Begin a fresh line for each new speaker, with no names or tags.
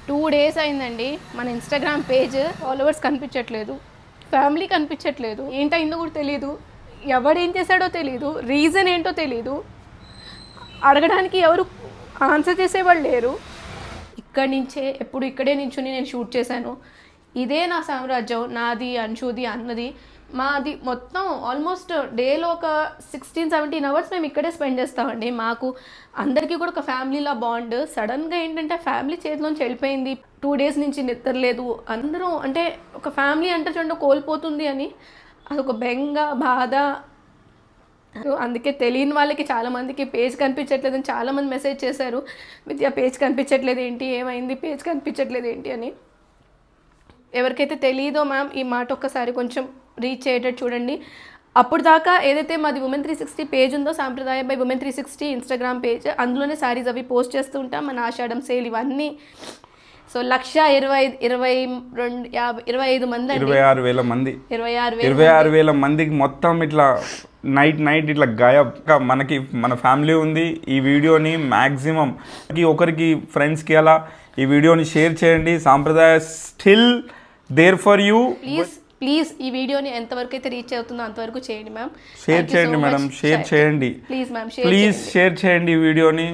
2 days అయిందండి మన Instagram page followers కనిపించట్లేదు, ఫ్యామిలీ కనిపించట్లేదు, ఏంటయిందో కూడా తెలియదు, ఎవడేం చేశాడో తెలియదు, రీజన్ ఏంటో తెలియదు, అడగడానికి ఎవరు ఆన్సర్ చేసేవాళ్ళు లేరు. ఇక్కడి నుంచే ఎప్పుడు ఇక్కడే నించుని నేను షూట్ చేశాను. ఇదే నా సామ్రాజ్యం, నాది, అంశుది, అన్నది, మాది మొత్తం ఆల్మోస్ట్ డేలో ఒక 16-17 అవర్స్ మేము ఇక్కడే స్పెండ్ చేస్తామండి. మాకు అందరికీ కూడా ఒక ఫ్యామిలీలా బాండ్. సడన్గా ఏంటంటే ఫ్యామిలీ చేతిలోంచి వెళ్ళిపోయింది, 2 days నుంచి నిద్ర లేదు, అందరూ అంటే ఒక ఫ్యామిలీ అంటే చూడండి కోల్పోతుంది అని అదొక బెంగ, బాధ. అందుకే తెలియని వాళ్ళకి చాలామందికి పేజ్ కనిపించట్లేదని చాలామంది మెసేజ్ చేశారు, విద్య పేజ్ కనిపించట్లేదు ఏంటి, ఏమైంది, పేజ్ కనిపించట్లేదు ఏంటి అని. ఎవరికైతే తెలియదో మ్యామ్ ఈ మాట ఒక్కసారి కొంచెం రీచ్ అయ్యేటట్టు చూడండి. అప్పుడు దాకా ఏదైతే మాది Women 360 పేజ్ ఉందో, సాంప్రదాయ బై Women 360 ఇన్స్టాగ్రామ్ పేజ్, అందులోనే శారీస్ అవి పోస్ట్ చేస్తూ ఉంటాం, మన ఆషాఢం సేల్ ఇవన్నీ. సో 1,25,2,25 మంది,
26,000 మంది,
26,000
మందికి మొత్తం ఇట్లా నైట్ ఇట్లా గాయబ్గా మనకి మన ఫ్యామిలీ ఉంది. ఈ వీడియోని మ్యాక్సిమం ఒకరికి ఫ్రెండ్స్కి అలా ఈ వీడియోని షేర్ చేయండి. సాంప్రదాయ still there for you.
Please ఈ వీడియోని ఎంతవరకు అయితే రీచ్ అవుతుందో అంతవరకు చేయండి మ్యామ్.
షేర్ చేయండి మేడం, షేర్ చేయండి
ప్లీజ్ మ్యామ్,
ప్లీజ్ షేర్ చేయండి ఈ వీడియోని.